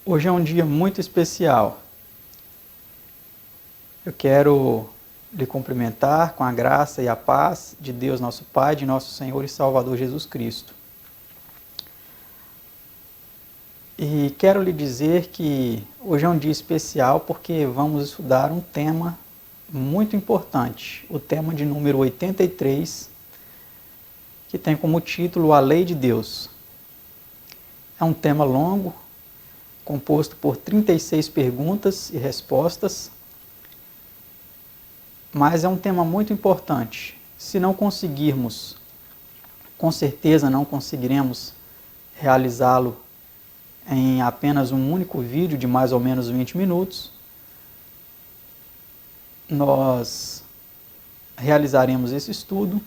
Hoje é um dia muito especial. Eu quero lhe cumprimentar com a graça e a paz de Deus nosso Pai, de nosso Senhor e Salvador Jesus Cristo. E quero lhe dizer que hoje é um dia especial porque vamos estudar um tema muito importante, o tema de número 83, que tem como título A Lei de Deus. É um tema longo, composto por 36 perguntas e respostas, mas é um tema muito importante. Se não conseguirmos, com certeza não conseguiremos realizá-lo em apenas um único vídeo de mais ou menos 20 minutos, nós realizaremos esse estudo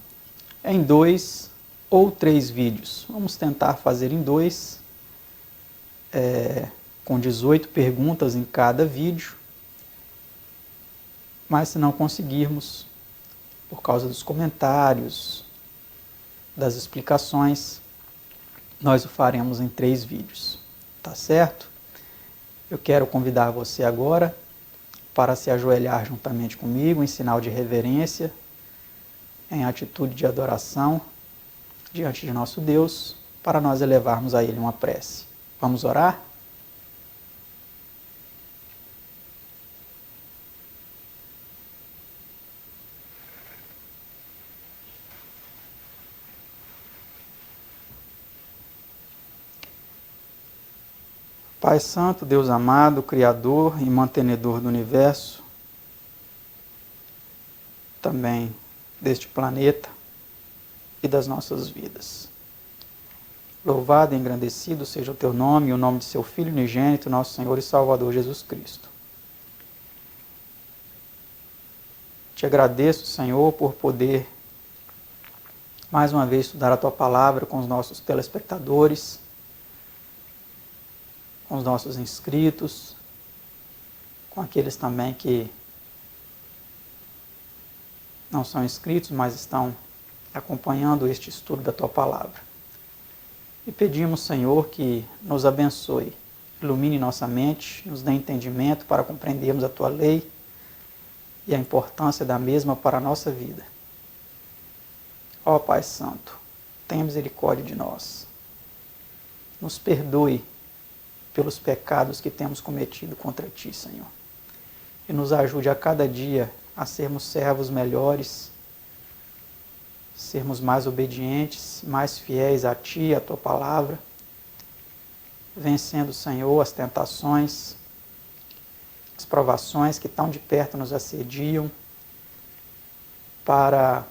em 2 ou 3 vídeos. Vamos tentar fazer em 2, com 18 perguntas em cada vídeo, mas se não conseguirmos, por causa dos comentários, das explicações, nós o faremos em 3 vídeos, tá certo? Eu quero convidar você agora para se ajoelhar juntamente comigo em sinal de reverência, em atitude de adoração diante de nosso Deus, para nós elevarmos a Ele uma prece. Vamos orar? Pai Santo, Deus amado, Criador e mantenedor do universo, também deste planeta e das nossas vidas. Louvado e engrandecido seja o Teu nome e o nome de Seu Filho unigênito, nosso Senhor e Salvador Jesus Cristo. Te agradeço, Senhor, por poder mais uma vez estudar a Tua Palavra com os nossos telespectadores, com os nossos inscritos, com aqueles também que não são inscritos, mas estão acompanhando este estudo da Tua Palavra. E pedimos, Senhor, que nos abençoe, ilumine nossa mente, nos dê entendimento para compreendermos a Tua lei e a importância da mesma para a nossa vida. Ó Pai Santo, tenha misericórdia de nós. Nos perdoe pelos pecados que temos cometido contra Ti, Senhor. E nos ajude a cada dia a sermos servos melhores, sermos mais obedientes, mais fiéis a Ti, a Tua Palavra, vencendo, Senhor, as tentações, as provações que tão de perto nos assediam, para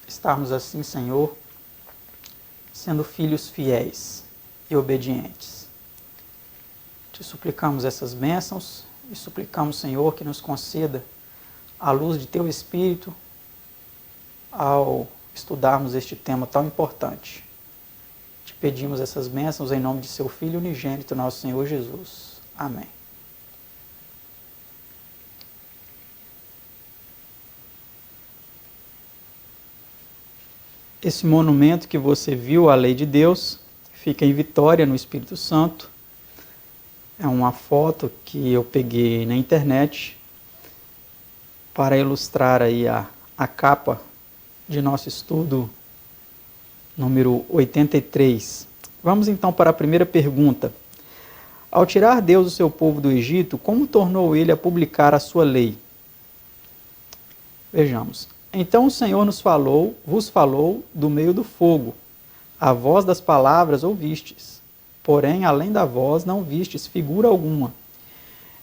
estarmos assim, Senhor, sendo filhos fiéis e obedientes. Te suplicamos essas bênçãos e suplicamos, Senhor, que nos conceda a luz de Teu Espírito ao estudarmos este tema tão importante. Te pedimos essas bênçãos em nome de Seu Filho unigênito, nosso Senhor Jesus. Amém. Esse monumento que você viu, a Lei de Deus, fica em Vitória, no Espírito Santo. É uma foto que eu peguei na internet para ilustrar aí a capa de nosso estudo número 83. Vamos então para a primeira pergunta. Ao tirar Deus o seu povo do Egito, como tornou ele a publicar a sua lei? Vejamos. Então o Senhor vos falou do meio do fogo. A voz das palavras ouvistes. Porém, além da voz, não vistes figura alguma.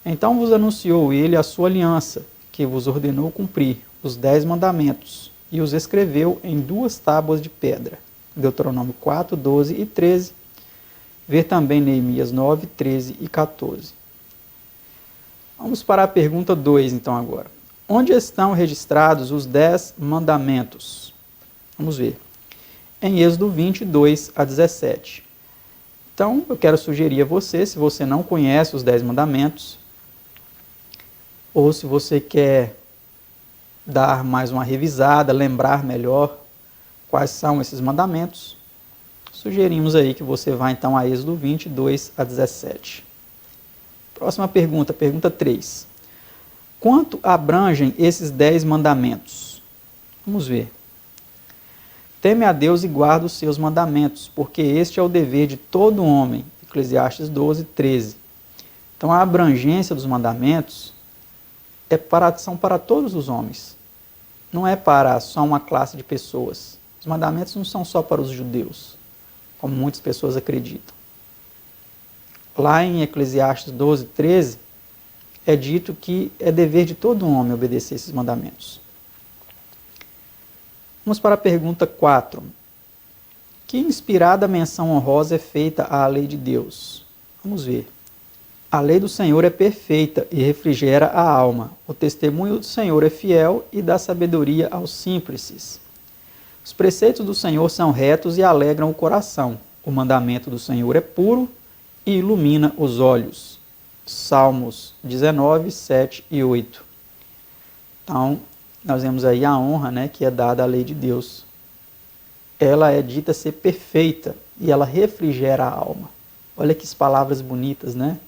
Então vos anunciou ele a sua aliança, que vos ordenou cumprir os 10 mandamentos, e os escreveu em 2 tábuas de pedra. Deuteronômio 4, 12 e 13. Ver também Neemias 9, 13 e 14. Vamos para a pergunta 2, então, agora. Onde estão registrados os 10 mandamentos? Vamos ver. Em Êxodo 22 a 17. Então, eu quero sugerir a você, se você não conhece os 10 mandamentos, ou se você quer dar mais uma revisada, lembrar melhor quais são esses mandamentos, sugerimos aí que você vá então a Êxodo 22 a 17. Próxima pergunta, pergunta 3. Quanto abrangem esses 10 mandamentos? Vamos ver. Teme a Deus e guarda os seus mandamentos, porque este é o dever de todo homem. Eclesiastes 12, 13. Então a abrangência dos mandamentos são para todos os homens. Não é para só uma classe de pessoas. Os mandamentos não são só para os judeus, como muitas pessoas acreditam. Lá em Eclesiastes 12, 13, é dito que é dever de todo homem obedecer esses mandamentos. Vamos para a pergunta 4. Que inspirada menção honrosa é feita à lei de Deus? Vamos ver. A lei do Senhor é perfeita e refrigera a alma. O testemunho do Senhor é fiel e dá sabedoria aos simples. Os preceitos do Senhor são retos e alegram o coração. O mandamento do Senhor é puro e ilumina os olhos. Salmos 19, 7 e 8. Então, nós vemos aí a honra, né, que é dada à lei de Deus. Ela é dita ser perfeita e ela refrigera a alma. Olha que palavras bonitas, né?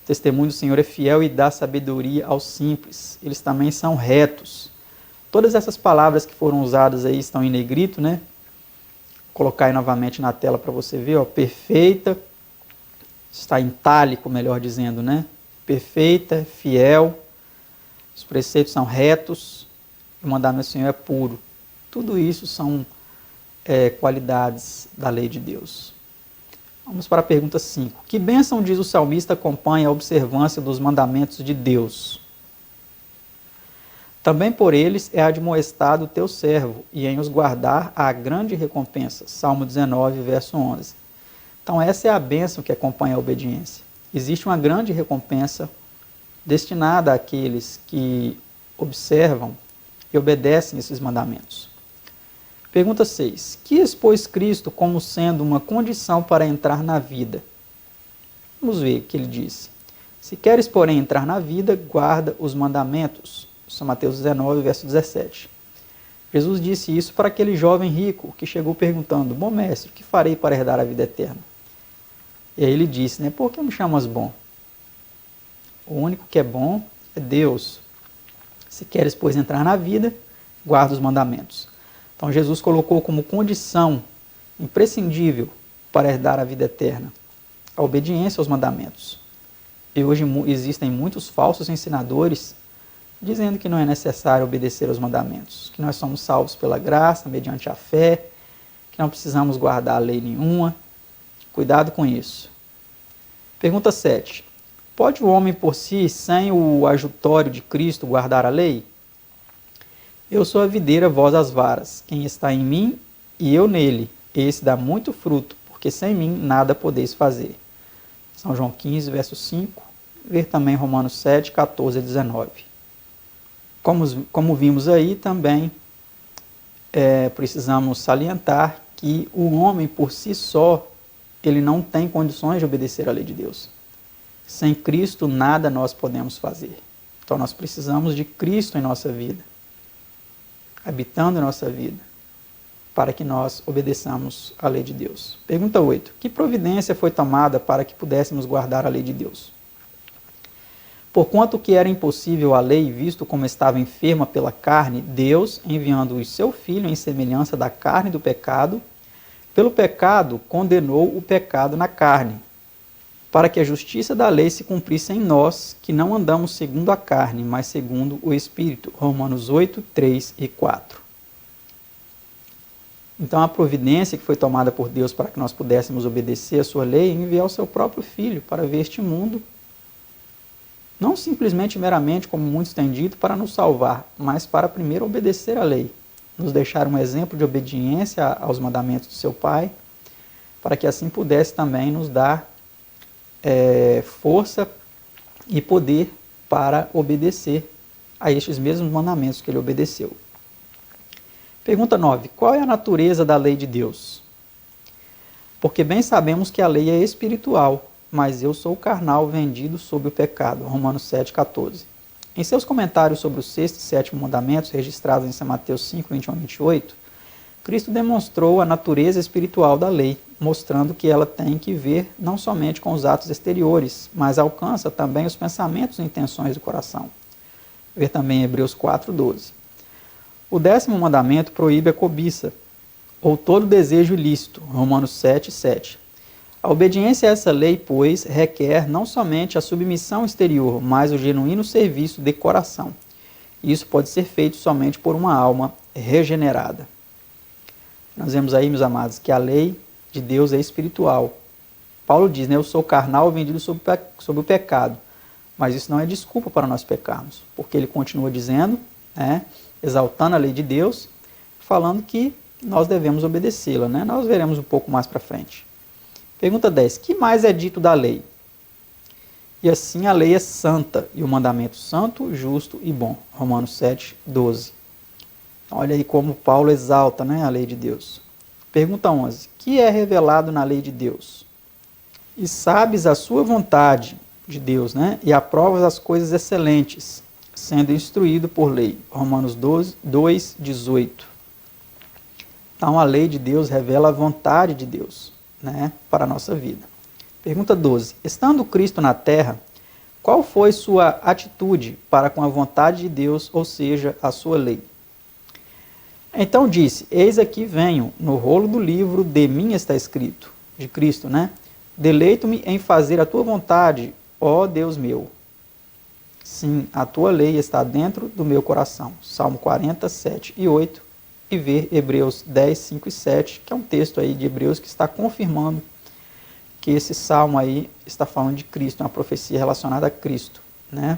O testemunho do Senhor é fiel e dá sabedoria aos simples. Eles também são retos. Todas essas palavras que foram usadas aí estão em negrito, né? Vou colocar aí novamente na tela para você ver, ó. Perfeita, está em itálico, melhor dizendo, né? Perfeita, fiel, os preceitos são retos, o mandamento do Senhor é puro. Tudo isso são qualidades da lei de Deus. Vamos para a pergunta 5. Que bênção, diz o salmista, acompanha a observância dos mandamentos de Deus? Também por eles é admoestado o teu servo, e em os guardar há grande recompensa. Salmo 19, verso 11. Então essa é a bênção que acompanha a obediência. Existe uma grande recompensa destinada àqueles que observam e obedecem esses mandamentos. Pergunta 6. Que expôs Cristo como sendo uma condição para entrar na vida? Vamos ver o que ele disse. Se queres, porém, entrar na vida, guarda os mandamentos. São Mateus 19, verso 17. Jesus disse isso para aquele jovem rico que chegou perguntando: bom mestre, o que farei para herdar a vida eterna? E aí ele disse, né? Por que me chamas bom? O único que é bom é Deus. Se queres, pois, entrar na vida, guarda os mandamentos. Então Jesus colocou como condição imprescindível para herdar a vida eterna a obediência aos mandamentos. E hoje existem muitos falsos ensinadores dizendo que não é necessário obedecer aos mandamentos, que nós somos salvos pela graça, mediante a fé, que não precisamos guardar lei nenhuma. Cuidado com isso. Pergunta 7. Pode o homem por si, sem o ajutório de Cristo, guardar a lei? Eu sou a videira, vós as varas. Quem está em mim e eu nele, esse dá muito fruto, porque sem mim nada podeis fazer. São João 15, verso 5. Ver também Romanos 7, 14 a 19. Como vimos aí, também precisamos salientar que o homem por si só, ele não tem condições de obedecer à lei de Deus. Sem Cristo, nada nós podemos fazer. Então, nós precisamos de Cristo em nossa vida, habitando em nossa vida, para que nós obedeçamos à lei de Deus. Pergunta 8. Que providência foi tomada para que pudéssemos guardar a lei de Deus? Porquanto que era impossível a lei, visto como estava enferma pela carne, Deus, enviando o seu Filho em semelhança da carne do pecado, pelo pecado condenou o pecado na carne, para que a justiça da lei se cumprisse em nós, que não andamos segundo a carne, mas segundo o Espírito. Romanos 8, 3 e 4. Então a providência que foi tomada por Deus para que nós pudéssemos obedecer a sua lei, é enviar o seu próprio Filho para ver este mundo, não simplesmente meramente, como muitos têm dito, para nos salvar, mas para primeiro obedecer a lei, nos deixar um exemplo de obediência aos mandamentos do seu Pai, para que assim pudesse também nos dar força e poder para obedecer a estes mesmos mandamentos que ele obedeceu. Pergunta 9. Qual é a natureza da lei de Deus? Porque bem sabemos que a lei é espiritual, mas eu sou carnal, vendido sob o pecado. Romanos 7, 14. Em seus comentários sobre o sexto e sétimo mandamentos, registrados em São Mateus 5, 21 a 28, Cristo demonstrou a natureza espiritual da lei, mostrando que ela tem que ver não somente com os atos exteriores, mas alcança também os pensamentos e intenções do coração. Ver também Hebreus 4:12. O 10º mandamento proíbe a cobiça, ou todo desejo ilícito, Romanos 7:7. A obediência a essa lei, pois, requer não somente a submissão exterior, mas o genuíno serviço de coração. Isso pode ser feito somente por uma alma regenerada. Nós vemos aí, meus amados, que a lei de Deus é espiritual. Paulo diz, né, eu sou carnal vendido sob o pecado. Mas isso não é desculpa para nós pecarmos, porque ele continua dizendo, né, exaltando a lei de Deus, falando que nós devemos obedecê-la, né? Nós veremos um pouco mais para frente. Pergunta 10. Que mais é dito da lei? E assim a lei é santa, e o mandamento santo, justo e bom. Romanos 7:12. Olha aí como Paulo exalta, né, a lei de Deus. Pergunta 11. Que é revelado na lei de Deus? E sabes a sua vontade de Deus, né? E aprovas as coisas excelentes, sendo instruído por lei. Romanos 2:18. Então a lei de Deus revela a vontade de Deus, né, para a nossa vida. Pergunta 12. Estando Cristo na terra, qual foi sua atitude para com a vontade de Deus, ou seja, a sua lei? Então disse, eis aqui venho, no rolo do livro de mim está escrito, de Cristo, né? Deleito-me em fazer a tua vontade, ó Deus meu. Sim, a tua lei está dentro do meu coração. Salmo 40, 7 e 8. E ver Hebreus 10, 5 e 7, que é um texto aí de Hebreus que está confirmando que esse salmo aí está falando de Cristo, uma profecia relacionada a Cristo, né?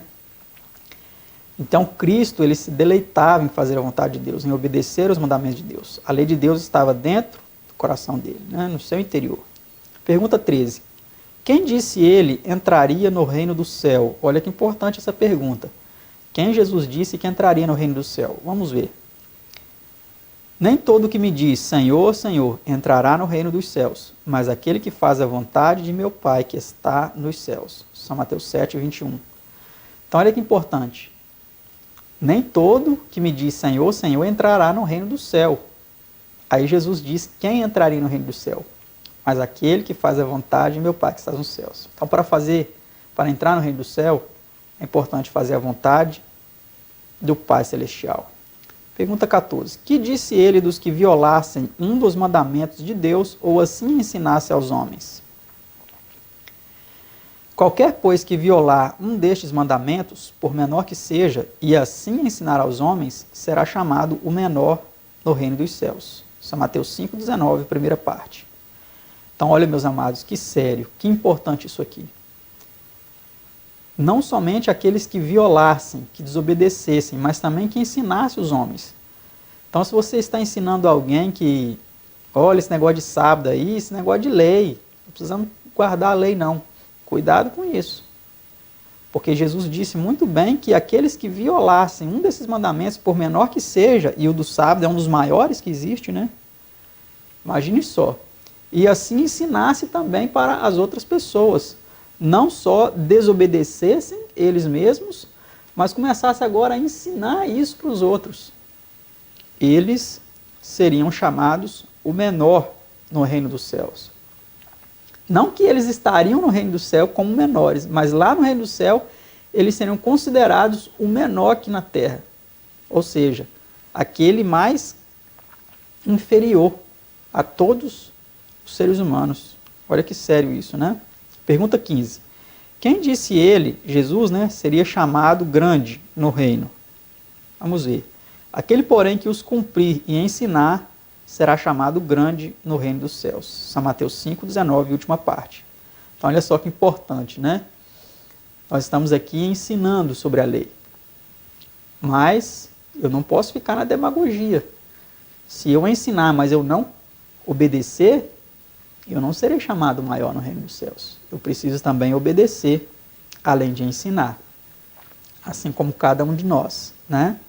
Então Cristo, ele se deleitava em fazer a vontade de Deus, em obedecer os mandamentos de Deus. A lei de Deus estava dentro do coração dele, né? No seu interior. Pergunta 13. Quem disse ele entraria no reino do céu? Olha que importante essa pergunta. Quem Jesus disse que entraria no reino do céu? Vamos ver. Nem todo que me diz, Senhor, Senhor, entrará no reino dos céus, mas aquele que faz a vontade de meu Pai que está nos céus. São Mateus 7:21. Então, olha que importante. Nem todo que me diz, Senhor, Senhor, entrará no reino do céu. Aí Jesus diz, quem entraria no reino do céu? Mas aquele que faz a vontade de meu Pai que está nos céus. Então, para entrar no reino do céu, é importante fazer a vontade do Pai Celestial. Pergunta 14. Que disse ele dos que violassem um dos mandamentos de Deus ou assim ensinasse aos homens? Qualquer, pois, que violar um destes mandamentos, por menor que seja, e assim ensinar aos homens, será chamado o menor no reino dos céus. São Mateus 5:19, primeira parte. Então, olha, meus amados, que sério, que importante isso aqui. Não somente aqueles que violassem, que desobedecessem, mas também que ensinasse os homens. Então, se você está ensinando alguém que, olha, esse negócio de sábado aí, esse negócio de lei, não precisamos guardar a lei não. Cuidado com isso. Porque Jesus disse muito bem que aqueles que violassem um desses mandamentos, por menor que seja, e o do sábado é um dos maiores que existe, né? Imagine só. E assim ensinasse também para as outras pessoas. Não só desobedecessem eles mesmos, mas começasse agora a ensinar isso para os outros. Eles seriam chamados o menor no reino dos céus. Não que eles estariam no reino do céu como menores, mas lá no reino do céu eles seriam considerados o menor aqui na terra. Ou seja, aquele mais inferior a todos os seres humanos. Olha que sério isso, né? Pergunta 15. Quem disse ele, Jesus, né, seria chamado grande no reino? Vamos ver. Aquele, porém, que os cumprir e ensinar, será chamado grande no reino dos céus. São Mateus 5:19, última parte. Então, olha só que importante, né? Nós estamos aqui ensinando sobre a lei. Mas eu não posso ficar na demagogia. Se eu ensinar, mas eu não obedecer, eu não serei chamado maior no reino dos céus. Eu preciso também obedecer, além de ensinar. Assim como cada um de nós, né?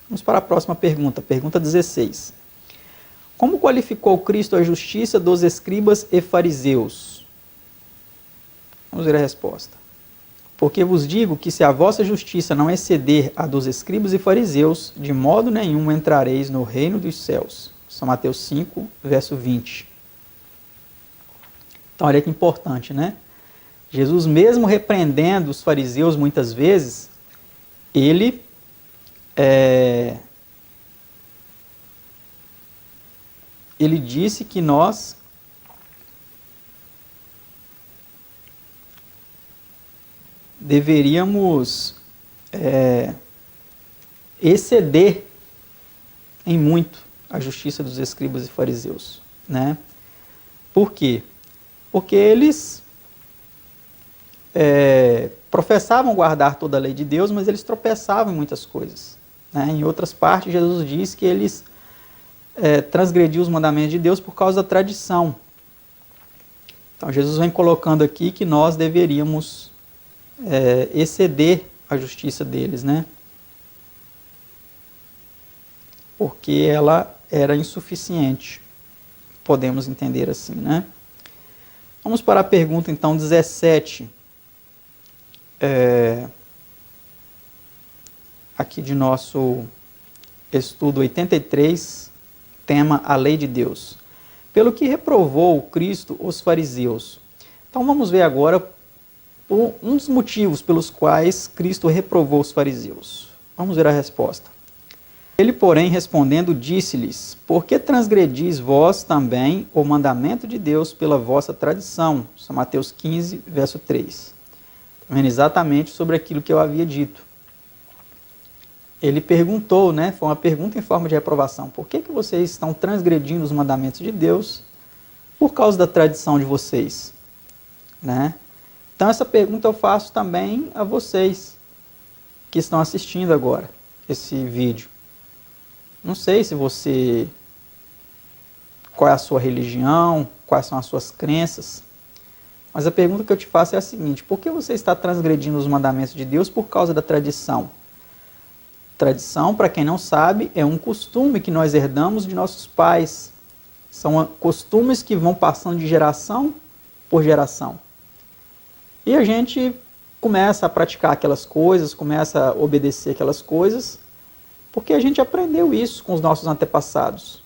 Vamos para a próxima pergunta, pergunta 16. Como qualificou Cristo a justiça dos escribas e fariseus? Vamos ver a resposta. Porque vos digo que se a vossa justiça não exceder a dos escribas e fariseus, de modo nenhum entrareis no reino dos céus. São Mateus 5, verso 20. Então, olha que importante, né? Jesus, mesmo repreendendo os fariseus muitas vezes, ele disse que nós deveríamos exceder em muito a justiça dos escribas e fariseus, né? Por quê? Porque eles professavam guardar toda a lei de Deus, mas eles tropeçavam em muitas coisas, né? Em outras partes, Jesus diz que eles transgrediam os mandamentos de Deus por causa da tradição. Então, Jesus vem colocando aqui que nós deveríamos exceder a justiça deles, né? Porque ela era insuficiente, podemos entender assim, né? Vamos para a pergunta, então, 17. Aqui de nosso estudo 83, tema a lei de Deus. Pelo que reprovou Cristo os fariseus. Então vamos ver agora um dos motivos pelos quais Cristo reprovou os fariseus. Vamos ver a resposta. Ele, porém, respondendo, disse-lhes: por que transgredis vós também o mandamento de Deus pela vossa tradição? São Mateus 15, verso 3. Vendo exatamente sobre aquilo que eu havia dito. Ele perguntou, né? Foi uma pergunta em forma de reprovação. Por que vocês estão transgredindo os mandamentos de Deus por causa da tradição de vocês? Né? Então essa pergunta eu faço também a vocês que estão assistindo agora esse vídeo. Não sei se você... qual é a sua religião, quais são as suas crenças, mas a pergunta que eu te faço é a seguinte: por que você está transgredindo os mandamentos de Deus por causa da tradição? Tradição, para quem não sabe, é um costume que nós herdamos de nossos pais. São costumes que vão passando de geração por geração. E a gente começa a praticar aquelas coisas, começa a obedecer aquelas coisas, porque a gente aprendeu isso com os nossos antepassados,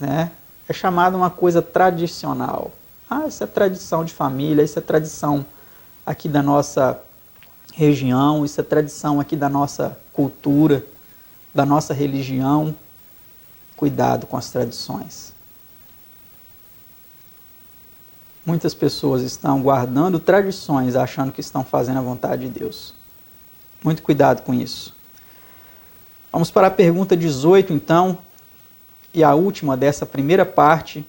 né? É chamado uma coisa tradicional. Ah, isso é tradição de família, isso é tradição aqui da nossa região, isso é tradição aqui da nossa cultura, da nossa religião. Cuidado com as tradições. Muitas pessoas estão guardando tradições, achando que estão fazendo a vontade de Deus. Muito cuidado com isso. Vamos para a pergunta 18, então, e a última dessa primeira parte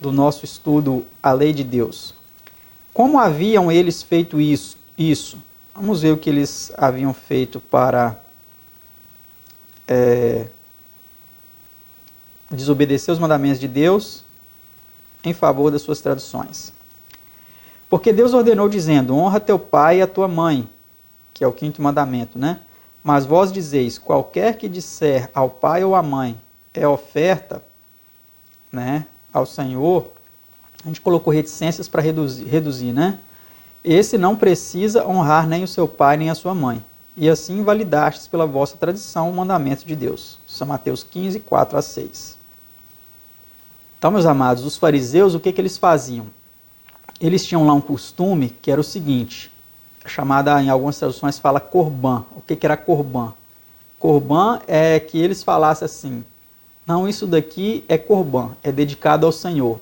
do nosso estudo, a lei de Deus. Como haviam eles feito isso? Vamos ver o que eles haviam feito para desobedecer os mandamentos de Deus em favor das suas tradições. Porque Deus ordenou dizendo: honra teu pai e a tua mãe, que é o 5º mandamento, né? Mas vós dizeis: qualquer que disser ao pai ou à mãe é oferta, né, ao Senhor. A gente colocou reticências para reduzir, né? Esse não precisa honrar nem o seu pai nem a sua mãe. E assim invalidastes pela vossa tradição o mandamento de Deus. São Mateus 15, 4 a 6. Então, meus amados, os fariseus, o que eles faziam? Eles tinham lá um costume que era o seguinte, chamada, em algumas traduções, fala corban. O que era corban? Corban é que eles falassem assim: não, isso daqui é corban, é dedicado ao Senhor.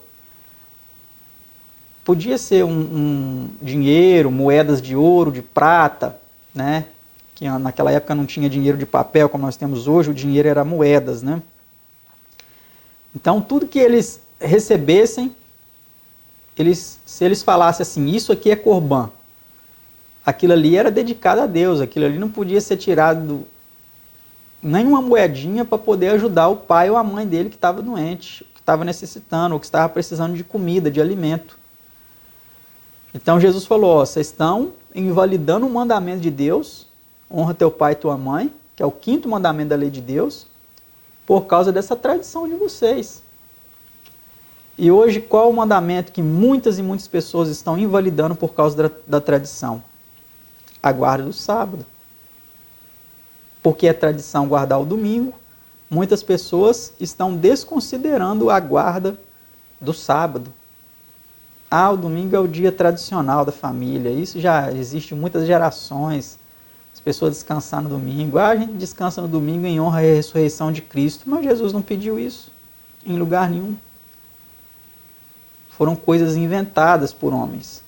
Podia ser um dinheiro, moedas de ouro, de prata, né? Que naquela época não tinha dinheiro de papel como nós temos hoje, o dinheiro era moedas, né? Então, tudo que eles recebessem, se eles falassem assim: isso aqui é corban, aquilo ali era dedicado a Deus, aquilo ali não podia ser tirado nenhuma moedinha para poder ajudar o pai ou a mãe dele que estava doente, que estava necessitando, ou que estava precisando de comida, de alimento. Então Jesus falou: ó, vocês estão invalidando o mandamento de Deus, honra teu pai e tua mãe, que é o 5º mandamento da lei de Deus, por causa dessa tradição de vocês. E hoje, qual é o mandamento que muitas e muitas pessoas estão invalidando por causa da tradição? a guarda do sábado. Porque é tradição guardar o domingo, muitas pessoas estão desconsiderando a guarda do sábado. Ah, o domingo é o dia tradicional da família. Isso já existe muitas gerações. As pessoas descansar no domingo. Ah, a gente descansa no domingo em honra à ressurreição de Cristo. Mas Jesus não pediu isso em lugar nenhum. Foram coisas inventadas por homens.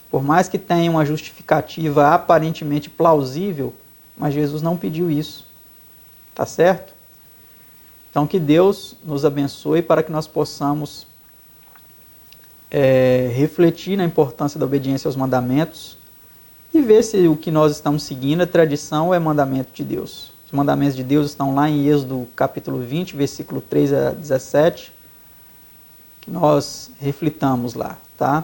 Por mais que tenha uma justificativa aparentemente plausível, mas Jesus não pediu isso. Tá certo? Então que Deus nos abençoe para que nós possamos refletir na importância da obediência aos mandamentos e ver se o que nós estamos seguindo é tradição ou é mandamento de Deus. Os mandamentos de Deus estão lá em Êxodo capítulo 20, versículo 3 a 17, que nós reflitamos lá, tá?